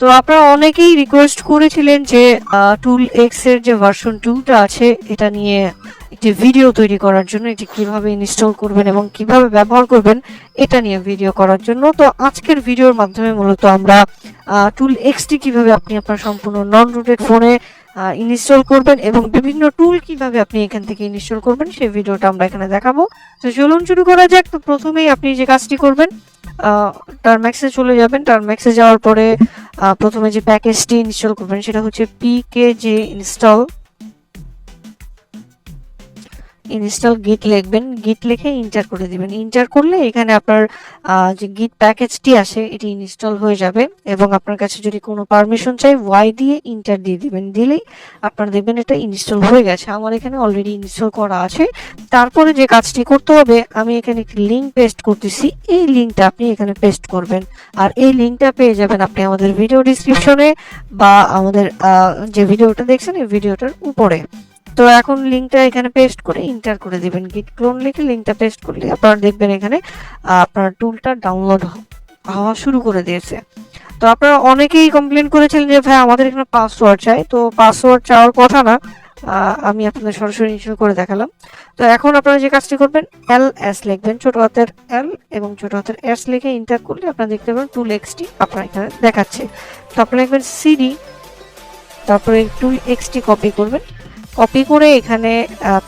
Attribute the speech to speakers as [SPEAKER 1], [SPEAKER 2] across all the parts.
[SPEAKER 1] তো আপনারা অনেকেই রিকোয়েস্ট করেছিলেন যে টুল এক্স এর যে ভার্সন 2টা আছে এটা নিয়ে একটি ভিডিও তৈরি করার জন্য, এটি কিভাবে ইনস্টল করবেন এবং কিভাবে ব্যবহার করবেন এটা নিয়ে ভিডিও করার জন্য। তো আজকের ভিডিওর মাধ্যমে মূলত আমরা টুল এক্সটি কিভাবে আপনি আপনার সম্পূর্ণ নন রুটেড ফোনে ইনস্টল করবেন এবং বিভিন্ন টুল কিভাবে আপনি এখান থেকে ইনস্টল করবেন সেই ভিডিওটা আমরা এখানে দেখাবো। তো চলুন শুরু করা যাক। তো প্রথমেই আপনি যে কাজটি করবেন, টার্ম্যাক্সে চলে যাবেন। টার্ম্যাক্সে যাওয়ার পরে প্রথমে যে প্যাকেজটি ইনস্টল করবেন সেটা হচ্ছে পিকেজে ইনস্টল গিট লিখবেন। গিট লিখে ইন্টার করে দিবেন। ইন্টার করলে এখানে আপনার যে গিট প্যাকেজটি আছে এটি ইনস্টল হয়ে যাবে এবং আপনার কাছে যদি কোনো পারমিশন চাই ওয়াই দিয়ে ইন্টার দিয়ে দিবেন। দিলেই আপনারা দেখবেন এটা ইনস্টল হয়ে গেছে। আমার এখানে অলরেডি ইনস্টল করা আছে। তারপরে যে কাজটি করতে হবে, আমি এখানে একটি লিঙ্ক পেস্ট করতেছি। এই লিঙ্কটা আপনি এখানে পেস্ট করবেন আর এই লিঙ্কটা পেয়ে যাবেন আপনি আমাদের ভিডিও ডিসক্রিপশনে বা আমাদের যে ভিডিওটা দেখছেন এই ভিডিওটার উপরে। তো এখন লিঙ্কটা এখানে পেস্ট করে ইন্টার করে দিবেন। গিট ক্লোন লিখে লিঙ্কটা পেস্ট করলে আপনারা দেখবেন এখানে আপনার টুলটা ডাউনলোড হওয়া শুরু করে দিয়েছে। তো আপনারা অনেকেই কমপ্লেন করেছিলেন যে ভাই আমাদের এখানে পাসওয়ার্ড চাই। তো পাসওয়ার্ড চাওয়ার কথা না, আমি আপনাদের সরাসরি ইনস্টল করে দেখালাম। তো এখন আপনারা যে কাজটি করবেন, LS লিখবেন, ছোট হাতের L এবং ছোট হাতের S লিখে ইন্টার করলে আপনারা দেখতে পাবেন টুল এক্সটি আপনার এখানে দেখাচ্ছে। তো আপনারা লিখবেন CD, তারপরে টুল এক্সটি কপি করবেন। কপি করে এখানে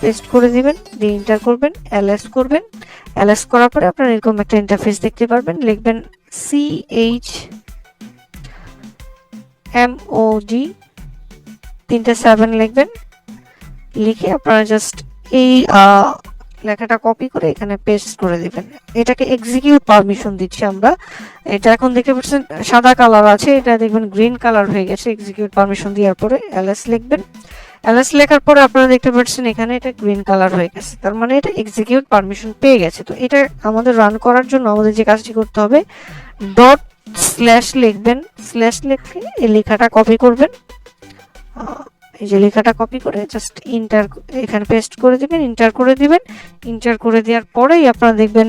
[SPEAKER 1] পেস্ট করে দিবেন, দিয়ে ইন্টার করবেন, LS করবেন। LS করার পরে আপনারা এরকম একটা ইন্টারফেস দেখতে পারবেন। লিখবেন CHMOD 7 লিখবেন। লিখে আপনারা জাস্ট এই লেখাটা কপি করে এখানে পেস্ট করে দিবেন। এটাকে এক্সিকিউট পারমিশন দিচ্ছি আমরা। এটা এখন দেখতে পাচ্ছেন সাদা কালার আছে, এটা দেখবেন গ্রিন কালার হয়ে গেছে। এক্সিকিউট পারমিশন দেওয়ার পরে LS লিখবেন। LS লেখার পরে আপনারা দেখতে পাচ্ছেন এখানে এটা গ্রিন কালার হয়ে গেছে, তার মানে এটা এক্সিকিউট পারমিশন পেয়ে গেছে। তো এটা আমাদের রান করার জন্য আমাদের যে কাজটি করতে হবে, ডট লিখবেন। লিখে এই লেখাটা কপি করবেন। এই যে লেখাটা কপি করে জাস্ট ইন্টার এখানে পেস্ট করে দিবেন, ইন্টার করে দিবেন। ইন্টার করে দেওয়ার পরেই আপনারা দেখবেন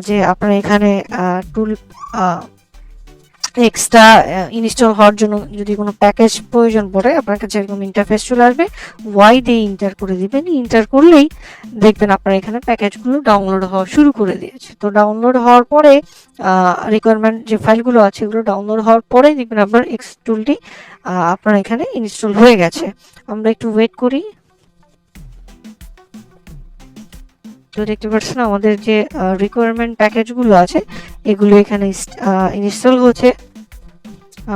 [SPEAKER 1] যে আপনারা এখানে টুল এক্সট্রা ইনস্টল হওয়ার জন্য যদি কোনো প্যাকেজ প্রয়োজন পড়ে আপনার কাছে এরকম ইন্টারফেস চলে আসবে। ওয়াই দিয়ে ইন্টার করে দিবেন। ইন্টার করলেই দেখবেন আপনার এখানে প্যাকেজগুলো ডাউনলোড হওয়া শুরু করে দিয়েছে। তো ডাউনলোড হওয়ার পরে রিকোয়ারমেন্ট যে ফাইলগুলো আছে এগুলো ডাউনলোড হওয়ার পরে দেখবেন আপনার এক্স টুলটি আপনার এখানে ইনস্টল হয়ে গেছে। আমরা একটু ওয়েট করি। তো দেখতে পাচ্ছেন আমাদের যে রিকোয়ারমেন্ট প্যাকেজগুলো আছে এগুলো এখানে ইনস্টল হচ্ছে।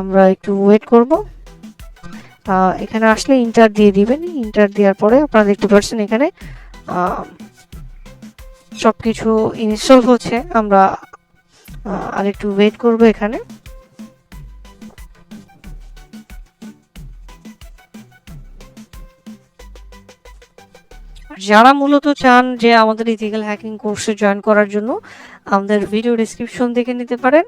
[SPEAKER 1] আমরা একটু ওয়েট করব। এখানে আসলে ইন্টার দিয়ে দিবেন। ইন্টার দেওয়ার পরে আপনারা দেখতে পাচ্ছেন এখানে সবকিছু ইনস্টল হচ্ছে। আমরা আর একটু ওয়েট করব এখানে। যারা মূলত চান যে আমাদের ইথিক্যাল হ্যাকিং কোর্সে জয়েন করার জন্য আমাদের ভিডিও ডেসক্রিপশন দেখে নিতে পারেন।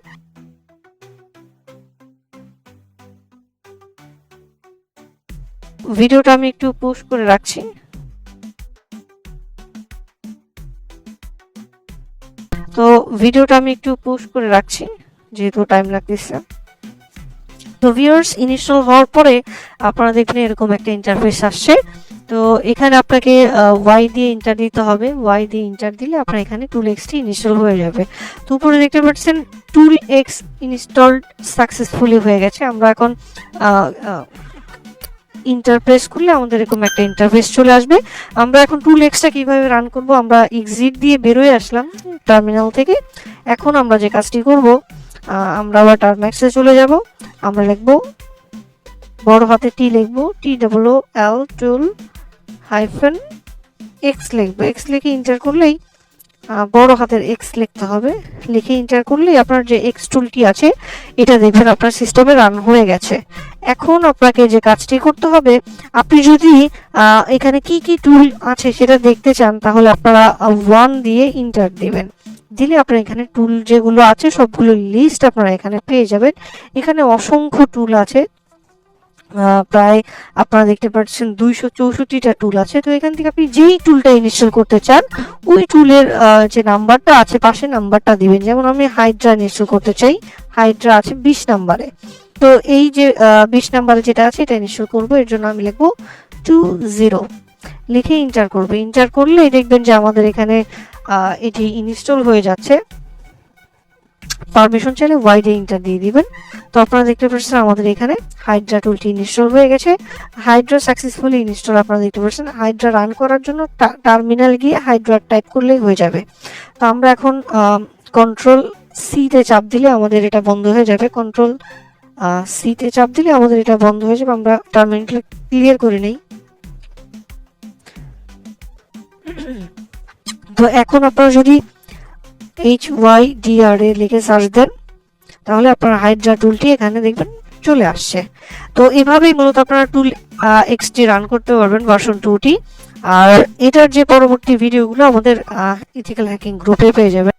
[SPEAKER 1] ভিডিওটা আমি একটু পোস্ট করে রাখছি। যেহেতু টাইম লাগতেছে। তো ভিউয়ার্স, ইনস্টল হওয়ার পরে আপনারা দেখবেন এরকম একটা ইন্টারফেস আসছে। তো এখানে আপনাকে ওয়াই দিয়ে ইন্টার দিতে হবে। ওয়াই দিয়ে ইন্টার দিলে আপনার এখানে টুল এক্সটি ইনস্টল হয়ে যাবে। তো উপরে দেখতে পাচ্ছেন টুল এক্স ইনস্টলড সাকসেসফুলি হয়ে গেছে। আমরা এখন ইন্টারপ্রেস করলে আমাদের এরকম একটা ইন্টারফেস চলে আসবে। আমরা এখন টুল এক্সটা কিভাবে রান করব, আমরা এক্সিট দিয়ে বেরোয় আসলাম টার্মিনাল থেকে। এখন আমরা যে কাজটি করব, আমরা আবার টার্ম্যাক্সে চলে যাব। আমরা লিখব বড় হাতে টি লিখব, TOOL টুল -X লিখব। এক্স লিখে ইন্টার করলেই বড় হাতের X লিখতে হবে। লিখে ইন্টার করলেই আপনার যে এক্স টুলটি আছে এটা দেখবেন আপনার সিস্টেমে রান হয়ে গেছে। এখন আপনাকে যে কাজটি করতে হবে, আপনি যদি এখানে কি কি টুল আছে সেটা দেখতে চান তাহলে আপনারা 1 দিয়ে ইন্টার দিবেন। দিলে আপনার এখানে টুল যেগুলো আছে সবগুলো লিস্ট আপনারা এখানে পেয়ে যাবেন। এখানে অসংখ্য টুল আছে, প্রায় আপনারা দেখতে পাচ্ছেন 264টা টুল আছে। তো এখান থেকে আপনি যেই টুলটা ইনস্টল করতে চান ওই টুলের যে নাম্বারটা আছে পাশে নাম্বারটা দিবেন। যেমন আমি হাইড্রা ইনস্টল করতে চাই, হাইড্রা আছে 20 নাম্বারে। তো এই যে 20 নাম্বারে যেটা আছে এটা ইনস্টল করব, এর জন্য আমি লিখবো 20 লিখে ইন্টার করব। ইন্টার করলে দেখবেন যে আমাদের এখানে এটি ইনস্টল হয়ে যাচ্ছে। পারমিশন চাইলে ওয়াই দিয়ে ইন্টার দিয়ে দিবেন। তো আপনারা দেখতে পাচ্ছেন আমাদের এখানে হাইড্রা টুলটি ইনস্টল হয়ে গেছে। হাইড্রা সাকসেসফুলি ইনস্টল আপনারা দেখতে পাচ্ছেন। হাইড্রা রান করার জন্য টার্মিনাল গিয়ে হাইড্রা টাইপ করলেই হয়ে যাবে। তো আমরা এখন কন্ট্রোল সি তে চাপ দিলে আমাদের এটা বন্ধ হয়ে যাবে। কন্ট্রোল সি তে চাপ দিলে আমাদের এটা বন্ধ হয়ে যাবে। আমরা টার্মিনালটা ক্লিয়ার করে নেই। তো এখন আপনারা যদি HYDRA লিখে সার্চ দেন তাহলে আপনার হাইড্রা টুলটি এখানে দেখবেন চলে আসছে। তো এভাবেই মূলত আপনারা টুল এক্সটি রান করতে পারবেন ভার্সন 2টি। আর এটার যে পরবর্তী ভিডিওগুলো আমাদের ইথিক্যাল হ্যাকিং গ্রুপে পেয়ে যাবেন।